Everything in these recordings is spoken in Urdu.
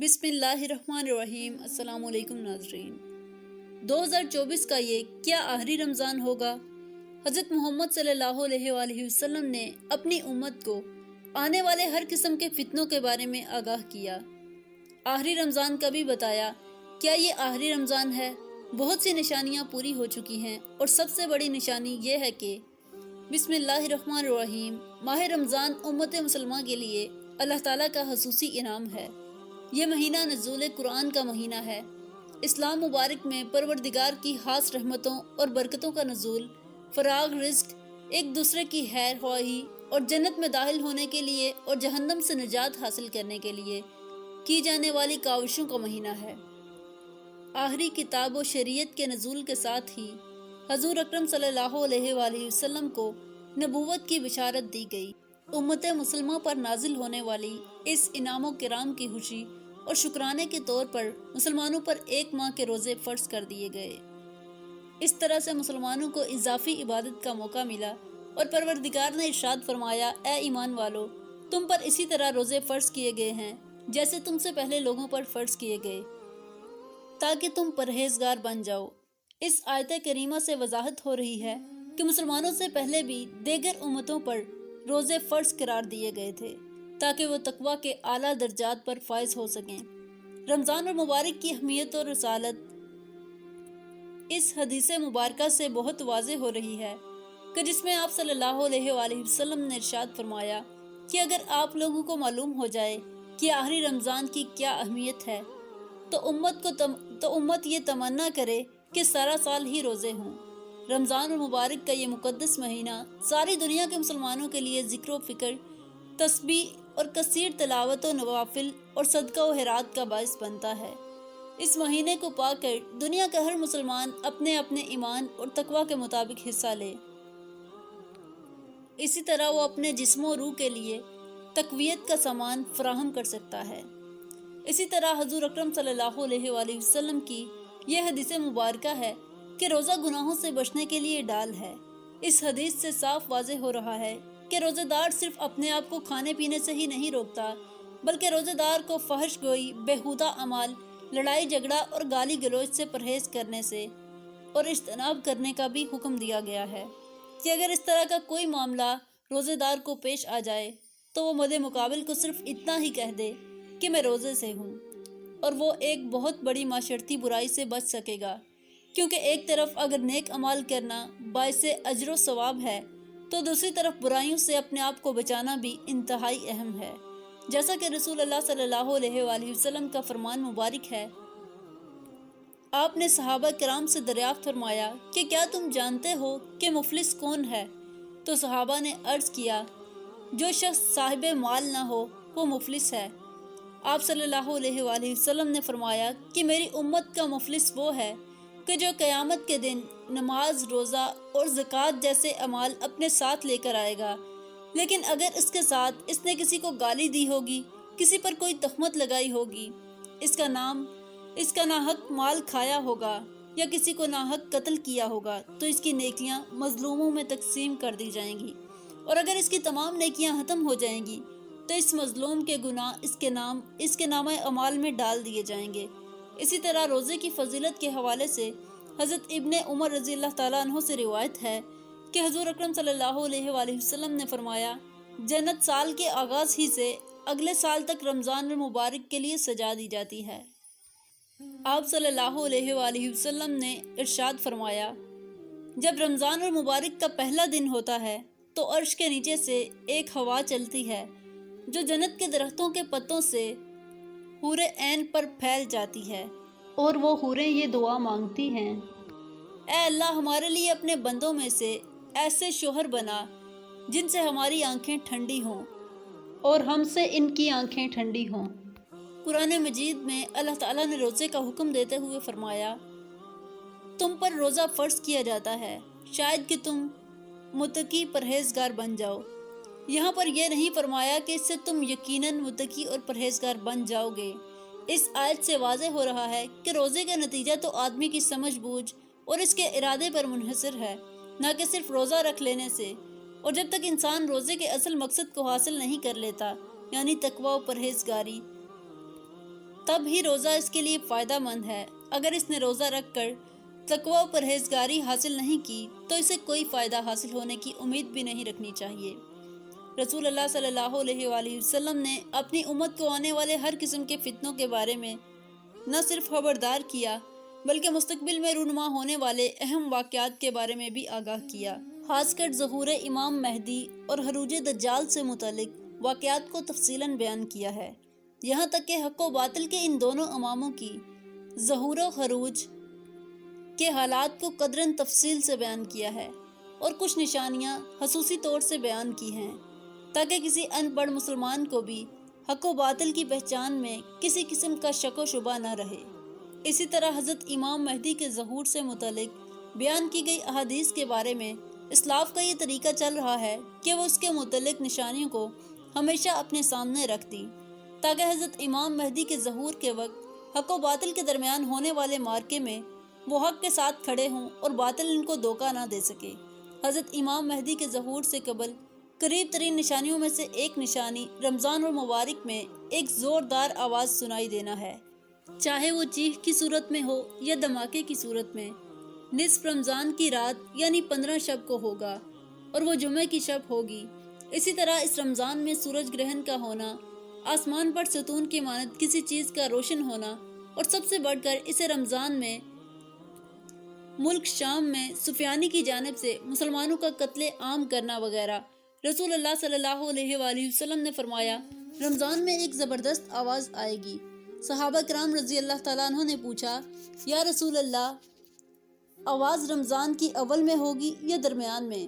بسم اللہ الرحمن الرحیم۔ السلام علیکم ناظرین۔ 2024 کا یہ کیا آخری رمضان ہوگا؟ حضرت محمد صلی اللہ علیہ وآلہ وسلم نے اپنی امت کو آنے والے ہر قسم کے فتنوں کے بارے میں آگاہ کیا۔ آخری رمضان کا بھی بتایا۔ کیا یہ آخری رمضان ہے؟ بہت سی نشانیاں پوری ہو چکی ہیں اور سب سے بڑی نشانی یہ ہے کہ بسم اللہ الرحمن الرحیم، ماہ رمضان امت مسلمہ کے لیے اللہ تعالیٰ کا خصوصی انعام ہے۔ یہ مہینہ نزول قرآن کا مہینہ ہے۔ اسلام مبارک میں پروردگار کی خاص رحمتوں اور برکتوں کا نزول، فراغ رزق، ایک دوسرے کی خیر خواہی اور جنت میں داخل ہونے کے لیے اور جہنم سے نجات حاصل کرنے کے لیے کی جانے والی کاوشوں کا مہینہ ہے۔ آخری کتاب و شریعت کے نزول کے ساتھ ہی حضور اکرم صلی اللہ علیہ وآلہ وسلم کو نبوت کی بشارت دی گئی۔ امت مسلمہ پر نازل ہونے والی اس انعام و کرام کی خوشی اور شکرانے کے طور پر مسلمانوں پر 1 ماہ کے روزے فرض کر دیے گئے۔ اس طرح سے مسلمانوں کو اضافی عبادت کا موقع ملا اور پروردگار نے ارشاد فرمایا، اے ایمان والو، تم پر اسی طرح روزے فرض کیے گئے ہیں جیسے تم سے پہلے لوگوں پر فرض کیے گئے، تاکہ تم پرہیزگار بن جاؤ۔ اس آیت کریمہ سے وضاحت ہو رہی ہے کہ مسلمانوں سے پہلے بھی دیگر امتوں پر روزے فرض قرار دیے گئے تھے تاکہ وہ تقویٰ کے اعلیٰ درجات پر فائز ہو سکیں۔ رمضان المبارک کی اہمیت اور رسالت اس حدیث مبارکہ سے بہت واضح ہو رہی ہے کہ جس میں آپ صلی اللہ علیہ وآلہ وسلم نے ارشاد فرمایا کہ اگر آپ لوگوں کو معلوم ہو جائے کہ آخری رمضان کی کیا اہمیت ہے تو امت یہ تمنا کرے کہ سارا سال ہی روزے ہوں۔ رمضان المبارک کا یہ مقدس مہینہ ساری دنیا کے مسلمانوں کے لیے ذکر و فکر، تسبیح اور کثیر تلاوت و نوافل اور صدقہ و خیرات کا باعث بنتا ہے۔ اس مہینے کو پا کر دنیا کا ہر مسلمان اپنے اپنے ایمان اور تقویٰ کے مطابق حصہ لے۔ اسی طرح وہ اپنے جسم و روح کے لیے تقویت کا سامان فراہم کر سکتا ہے۔ اسی طرح حضور اکرم صلی اللہ علیہ وآلہ وسلم کی یہ حدیث مبارکہ ہے کہ روزہ گناہوں سے بچنے کے لیے ڈال ہے۔ اس حدیث سے صاف واضح ہو رہا ہے کہ روزہ دار صرف اپنے آپ کو کھانے پینے سے ہی نہیں روکتا، بلکہ روزہ دار کو فحش گوئی، بیہودہ اعمال، لڑائی جھگڑا اور گالی گلوچ سے پرہیز کرنے سے اور اجتناب کرنے کا بھی حکم دیا گیا ہے کہ اگر اس طرح کا کوئی معاملہ روزہ دار کو پیش آ جائے تو وہ مد مقابل کو صرف اتنا ہی کہہ دے کہ میں روزے سے ہوں، اور وہ ایک بہت بڑی معاشرتی برائی سے بچ سکے گا، کیونکہ ایک طرف اگر نیک اعمال کرنا باعث اجر و ثواب ہے تو دوسری طرف برائیوں سے اپنے آپ کو بچانا بھی انتہائی اہم ہے، جیسا کہ رسول اللہ صلی اللہ علیہ وآلہ وسلم کا فرمان مبارک ہے۔ آپ نے صحابہ کرام سے دریافت فرمایا کہ کیا تم جانتے ہو کہ مفلس کون ہے؟ تو صحابہ نے عرض کیا، جو شخص صاحب مال نہ ہو وہ مفلس ہے۔ آپ صلی اللہ علیہ وآلہ وسلم نے فرمایا کہ میری امت کا مفلس وہ ہے کہ جو قیامت کے دن نماز، روزہ اور زکوٰۃ جیسے اعمال اپنے ساتھ لے کر آئے گا، لیکن اگر اس کے ساتھ اس نے کسی کو گالی دی ہوگی، کسی پر کوئی تہمت لگائی ہوگی، اس کا ناحق مال کھایا ہوگا یا کسی کو ناحق قتل کیا ہوگا تو اس کی نیکیاں مظلوموں میں تقسیم کر دی جائیں گی، اور اگر اس کی تمام نیکیاں ختم ہو جائیں گی تو اس مظلوم کے گناہ اس کے نامہ اعمال میں ڈال دیے جائیں گے۔ اسی طرح روزے کی فضیلت کے حوالے سے حضرت ابن عمر رضی اللہ تعالیٰ عنہ سے روایت ہے کہ حضور اکرم صلی اللہ علیہ وآلہ وسلم نے فرمایا، جنت سال کے آغاز ہی سے اگلے سال تک رمضان المبارک کے لیے سجا دی جاتی ہے۔ آپ صلی اللہ علیہ وآلہ وسلم نے ارشاد فرمایا، جب رمضان المبارک کا پہلا دن ہوتا ہے تو عرش کے نیچے سے ایک ہوا چلتی ہے جو جنت کے درختوں کے پتوں سے حور عین پر پھیل جاتی ہے، اور وہ حوریں یہ دعا مانگتی ہیں، اے اللہ، ہمارے لیے اپنے بندوں میں سے ایسے شوہر بنا جن سے ہماری آنکھیں ٹھنڈی ہوں اور ہم سے ان کی آنکھیں ٹھنڈی ہوں۔ قرآن مجید میں اللہ تعالیٰ نے روزے کا حکم دیتے ہوئے فرمایا، تم پر روزہ فرض کیا جاتا ہے شاید کہ تم متقی پرہیزگار بن جاؤ۔ یہاں پر یہ نہیں فرمایا کہ اس سے تم یقیناً متقی اور پرہیزگار بن جاؤ گے۔ اس آیت سے واضح ہو رہا ہے کہ روزے کا نتیجہ تو آدمی کی سمجھ بوجھ اور اس کے ارادے پر منحصر ہے، نہ کہ صرف روزہ رکھ لینے سے، اور جب تک انسان روزے کے اصل مقصد کو حاصل نہیں کر لیتا، یعنی تقویٰ و پرہیزگاری، تب ہی روزہ اس کے لیے فائدہ مند ہے۔ اگر اس نے روزہ رکھ کر تقوی و پرہیزگاری حاصل نہیں کی تو اسے کوئی فائدہ حاصل ہونے کی امید بھی نہیں رکھنی چاہیے۔ رسول اللہ صلی اللہ علیہ وآلہ وسلم نے اپنی امت کو آنے والے ہر قسم کے فتنوں کے بارے میں نہ صرف خبردار کیا بلکہ مستقبل میں رونما ہونے والے اہم واقعات کے بارے میں بھی آگاہ کیا۔ خاص کر ظہور امام مہدی اور خروج دجال سے متعلق واقعات کو تفصیلاً بیان کیا ہے، یہاں تک کہ حق و باطل کے ان دونوں اماموں کی ظہور و خروج کے حالات کو قدراً تفصیل سے بیان کیا ہے اور کچھ نشانیاں خصوصی طور سے بیان کی ہیں تاکہ کسی ان پڑھ مسلمان کو بھی حق و باطل کی پہچان میں کسی قسم کا شک و شبہ نہ رہے۔ اسی طرح حضرت امام مہدی کے ظہور سے متعلق بیان کی گئی احادیث کے بارے میں اسلاف کا یہ طریقہ چل رہا ہے کہ وہ اس کے متعلق نشانیوں کو ہمیشہ اپنے سامنے رکھ دیں تاکہ حضرت امام مہدی کے ظہور کے وقت حق و باطل کے درمیان ہونے والے معرکے میں وہ حق کے ساتھ کھڑے ہوں اور باطل ان کو دھوکہ نہ دے سکے۔ حضرت امام مہدی کے ظہور سے قبل قریب ترین نشانیوں میں سے ایک نشانی رمضان اور مبارک میں ایک زوردار آواز سنائی دینا ہے، چاہے وہ چیخ کی صورت میں ہو یا دھماکے کی صورت میں۔ نصف رمضان کی رات یعنی 15 شب کو ہوگا اور وہ جمعہ کی شب ہوگی۔ اسی طرح اس رمضان میں سورج گرہن کا ہونا، آسمان پر ستون کی مانند کسی چیز کا روشن ہونا اور سب سے بڑھ کر اسے رمضان میں ملک شام میں سفیانی کی جانب سے مسلمانوں کا قتل عام کرنا وغیرہ۔ رسول اللہ صلی اللہ علیہ وآلہ وسلم نے فرمایا، رمضان میں ایک زبردست آواز آئے گی۔ صحابہ کرام رضی اللہ تعالیٰ عنہ نے پوچھا، یا رسول اللہ، آواز رمضان کی اول میں ہوگی یا درمیان میں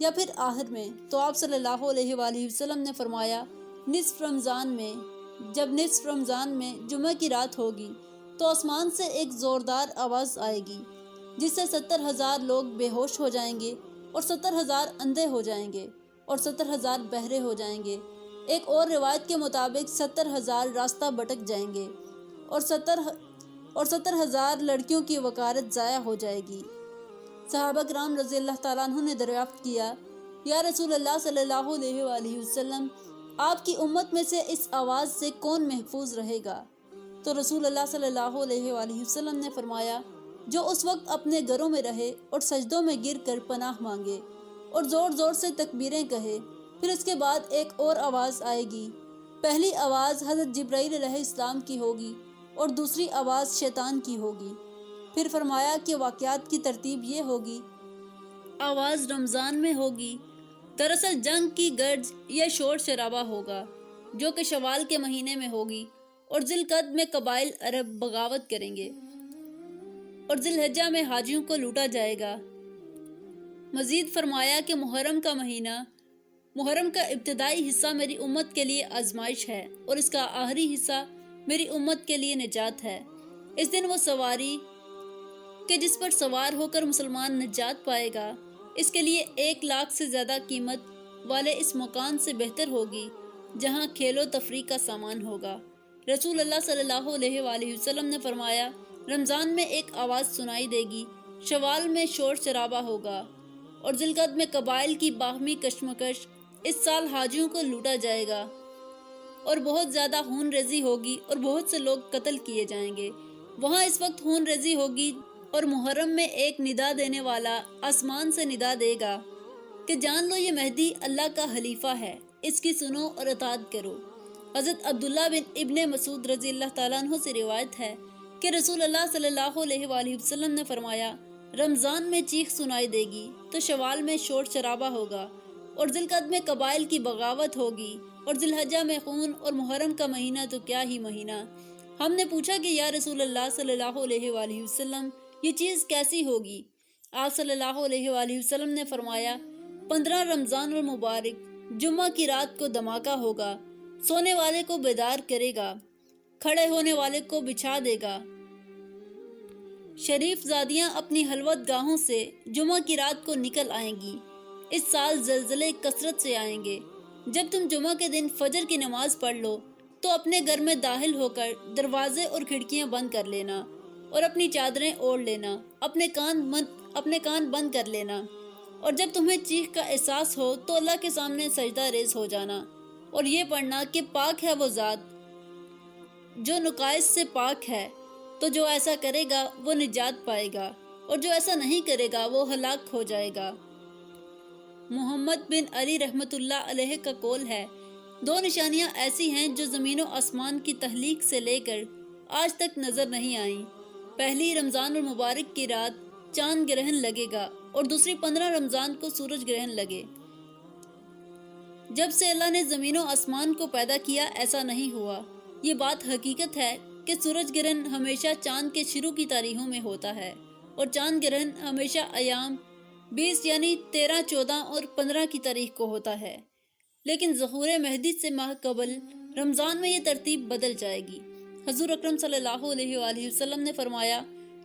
یا پھر آخر میں؟ تو آپ صلی اللہ علیہ وآلہ وسلم نے فرمایا، نصف رمضان میں۔ جب نصف رمضان میں جمعہ کی رات ہوگی تو آسمان سے ایک زوردار آواز آئے گی جس سے 70,000 لوگ بے ہوش ہو جائیں گے اور 70,000 اندھے ہو جائیں گے اور 70,000 بہرے ہو جائیں گے۔ ایک اور روایت کے مطابق 70,000 راستہ بھٹک جائیں گے اور 70,000 لڑکیوں کی وقارت ضائع ہو جائے گی۔ صحابہ کرام رضی اللہ تعالیٰ عنہ نے دریافت کیا، یا رسول اللہ صلی اللہ علیہ وآلہ وسلم، آپ کی امت میں سے اس آواز سے کون محفوظ رہے گا؟ تو رسول اللہ صلی اللہ علیہ وآلہ وسلم نے فرمایا، جو اس وقت اپنے گھروں میں رہے اور سجدوں میں گر کر پناہ مانگے اور زور زور سے تکبیریں کہے۔ پھر اس کے بعد ایک اور آواز آئے گی۔ پہلی آواز حضرت جبرائیل علیہ السلام کی ہوگی اور دوسری آواز شیطان کی ہوگی۔ پھر فرمایا کہ واقعات کی ترتیب یہ ہوگی، آواز رمضان میں ہوگی۔ دراصل جنگ کی گرج یا شور شرابہ ہوگا جو کہ شوال کے مہینے میں ہوگی اور ذی القعدہ میں قبائل عرب بغاوت کریں گے اور ذی الحجہ میں حاجیوں کو لوٹا جائے گا۔ مزید فرمایا کہ محرم کا مہینہ، محرم کا ابتدائی حصہ میری امت کے لیے آزمائش ہے اور اس کا آخری حصہ میری امت کے لیے نجات ہے۔ اس دن وہ سواری کہ جس پر سوار ہو کر مسلمان نجات پائے گا، اس کے لیے 1,00,000 سے زیادہ قیمت والے اس مکان سے بہتر ہوگی جہاں کھیل و تفریح کا سامان ہوگا۔ رسول اللہ صلی اللہ علیہ وآلہ وسلم نے فرمایا، رمضان میں ایک آواز سنائی دے گی، شوال میں شور شرابہ ہوگا اور ذی القعدہ میں قبائل کی باہمی کشمکش۔ اس سال حاجیوں کو لوٹا جائے گا اور بہت زیادہ خون ریزی ہوگی اور بہت سے لوگ قتل کیے جائیں گے۔ وہاں اس وقت خون ریزی ہوگی اور محرم میں ایک ندا دینے والا آسمان سے ندا دے گا کہ جان لو یہ مہدی اللہ کا خلیفہ ہے، اس کی سنو اور اطاعت کرو۔ حضرت عبداللہ بن ابن مسعود رضی اللہ تعالیٰ عنہ سے روایت ہے کہ رسول اللہ صلی اللہ علیہ وآلہ وسلم نے فرمایا، رمضان میں چیخ سنائی دے گی تو شوال میں شور شرابہ ہوگا اور ذی القعدہ میں قبائل کی بغاوت ہوگی اور ذی الحجہ میں خون، اور محرم کا مہینہ تو کیا ہی مہینہ۔ ہم نے پوچھا کہ یا رسول اللہ صلی اللہ علیہ وآلہ وسلم، یہ چیز کیسی ہوگی؟ آپ صلی اللہ علیہ وآلہ وسلم نے فرمایا، 15 رمضان المبارک جمعہ کی رات کو دھماکہ ہوگا، سونے والے کو بیدار کرے گا، کھڑے ہونے والے کو بچھا دے گا۔ شریف زادیاں اپنی خلوت گاہوں سے جمعہ کی رات کو نکل آئیں گی۔ اس سال زلزلے کثرت سے آئیں گے۔ جب تم جمعہ کے دن فجر کی نماز پڑھ لو تو اپنے گھر میں داخل ہو کر دروازے اور کھڑکیاں بند کر لینا اور اپنی چادریں اوڑھ لینا، اپنے کان بند کر لینا، اور جب تمہیں چیخ کا احساس ہو تو اللہ کے سامنے سجدہ ریز ہو جانا اور یہ پڑھنا کہ پاک ہے وہ ذات جو نقائص سے پاک ہے، تو جو ایسا کرے گا وہ نجات پائے گا، اور جو ایسا نہیں کرے گا وہ ہلاک ہو جائے گا۔ محمد بن علی رحمۃ اللہ علیہ کا قول ہے، دو نشانیاں ایسی ہیں جو زمین و آسمان کی تخلیق سے لے کر آج تک نظر نہیں آئیں۔ پہلی رمضان المبارک کی رات چاند گرہن لگے گا، اور دوسری 15 رمضان کو سورج گرہن لگے۔ جب سے اللہ نے زمین و آسمان کو پیدا کیا ایسا نہیں ہوا۔ یہ بات حقیقت ہے کہ سورج گرہن ہمیشہ چاند کے شروع کی تاریخوں میں ہوتا ہے، اور چاند گرہن ہمیشہ ایام 20 یعنی 13، 14 اور 15 کی تاریخ کو ہوتا ہے، لیکن ظہور مہدی سے ماہ قبل رمضان میں یہ ترتیب بدل جائے گی۔ حضور اکرم صلی اللہ علیہ وآلہ وسلم نے فرمایا،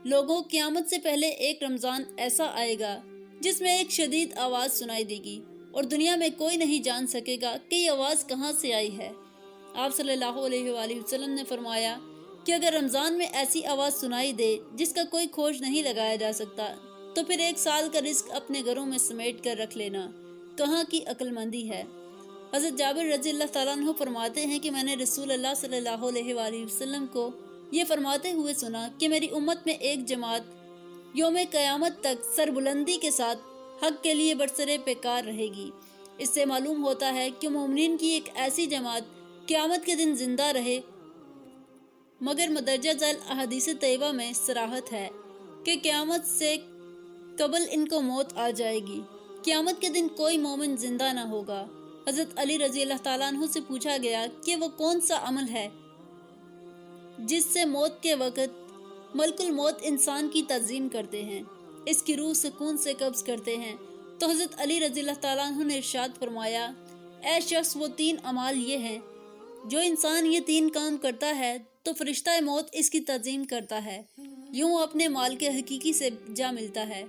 لوگوں، قیامت سے پہلے ایک رمضان ایسا آئے گا جس میں ایک شدید آواز سنائی دے گی، اور دنیا میں کوئی نہیں جان سکے گا کہ یہ آواز کہاں سے آئی ہے۔ آپ صلی اللہ علیہ وآلہ وسلم نے فرمایا کہ اگر رمضان میں ایسی آواز سنائی دے جس کا کوئی کھوج نہیں لگایا جا سکتا، تو پھر 1 سال کا رزق اپنے گھروں میں سمیٹ کر رکھ لینا کہاں کی عقل مندی ہے۔ حضرت جابر رضی اللہ تعالیٰ عنہ فرماتے ہیں کہ میں نے رسول اللہ صلی اللہ علیہ وآلہ وسلم کو یہ فرماتے ہوئے سنا کہ میری امت میں ایک جماعت یوم قیامت تک سربلندی کے ساتھ حق کے لیے برسرے پیکار رہے گی۔ اس سے معلوم ہوتا ہے کہ مومنین کی ایک ایسی جماعت قیامت کے دن زندہ رہے، مگر مدرجہ ذیل احادیث طیبہ میں صراحت ہے کہ قیامت سے قبل ان کو موت آ جائے گی۔ قیامت کے دن کوئی مومن زندہ نہ ہوگا۔ حضرت علی رضی اللہ تعالیٰ عنہ سے پوچھا گیا کہ وہ کون سا عمل ہے جس سے موت کے وقت ملک الموت انسان کی تعظیم کرتے ہیں، اس کی روح سکون سے قبض کرتے ہیں؟ تو حضرت علی رضی اللہ تعالیٰ عنہ نے ارشاد فرمایا، اے شخص، وہ 3 اعمال یہ ہیں، جو انسان یہ 3 کام کرتا ہے تو فرشتہ موت اس کی تعظیم کرتا ہے، یوں اپنے مال کے حقیقی سے جا ملتا ہے۔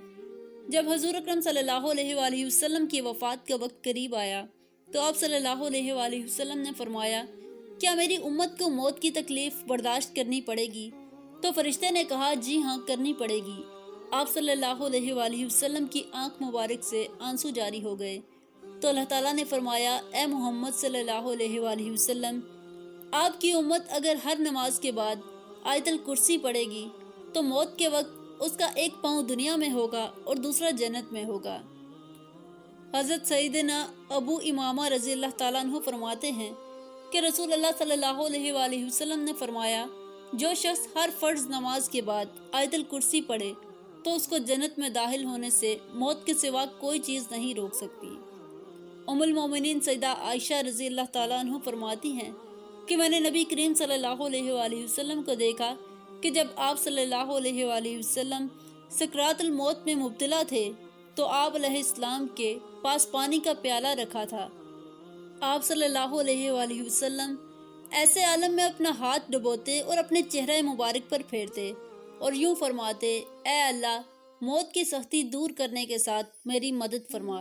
جب حضور اکرم صلی اللہ علیہ وآلہ وسلم کی وفات کا وقت قریب آیا تو آپ صلی اللہ علیہ وآلہ وسلم نے فرمایا، کیا میری امت کو موت کی تکلیف برداشت کرنی پڑے گی؟ تو فرشتے نے کہا، جی ہاں، کرنی پڑے گی۔ آپ صلی اللہ علیہ وآلہ وسلم کی آنکھ مبارک سے آنسو جاری ہو گئے تو اللہ تعالیٰ نے فرمایا، اے محمد صلی اللہ علیہ وآلہ وسلم، آپ کی امت اگر ہر نماز کے بعد آیت الکرسی پڑھے گی تو موت کے وقت اس کا ایک پاؤں دنیا میں ہوگا اور دوسرا جنت میں ہوگا۔ حضرت سیدنا ابو امامہ رضی اللہ تعالیٰ عنہ فرماتے ہیں کہ رسول اللہ صلی اللہ علیہ وآلہ وسلم نے فرمایا، جو شخص ہر فرض نماز کے بعد آیت الکرسی پڑھے تو اس کو جنت میں داخل ہونے سے موت کے سوا کوئی چیز نہیں روک سکتی۔ ام المومنین سیدہ عائشہ رضی اللہ تعالیٰ عنہ فرماتی ہیں کہ میں نے نبی کریم صلی اللہ علیہ وآلہ وسلم کو دیکھا کہ جب آپ صلی اللہ علیہ وآلہ وسلم سکرات الموت میں مبتلا تھے تو آپ علیہ السلام کے پاس پانی کا پیالہ رکھا تھا۔ آپ صلی اللہ علیہ وآلہ وسلم ایسے عالم میں اپنا ہاتھ ڈبوتے اور اپنے چہرہ مبارک پر پھیرتے اور یوں فرماتے، اے اللہ، موت کی سختی دور کرنے کے ساتھ میری مدد فرما۔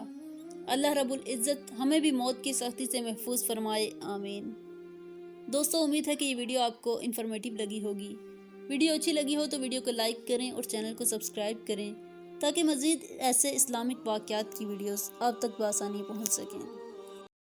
اللہ رب العزت ہمیں بھی موت کی سختی سے محفوظ فرمائے، آمین۔ دوستو، امید ہے کہ یہ ویڈیو آپ کو انفارمیٹیو لگی ہوگی۔ ویڈیو اچھی لگی ہو تو ویڈیو کو لائک کریں اور چینل کو سبسکرائب کریں تاکہ مزید ایسے اسلامک واقعات کی ویڈیوز آپ تک بآسانی پہنچ سکیں۔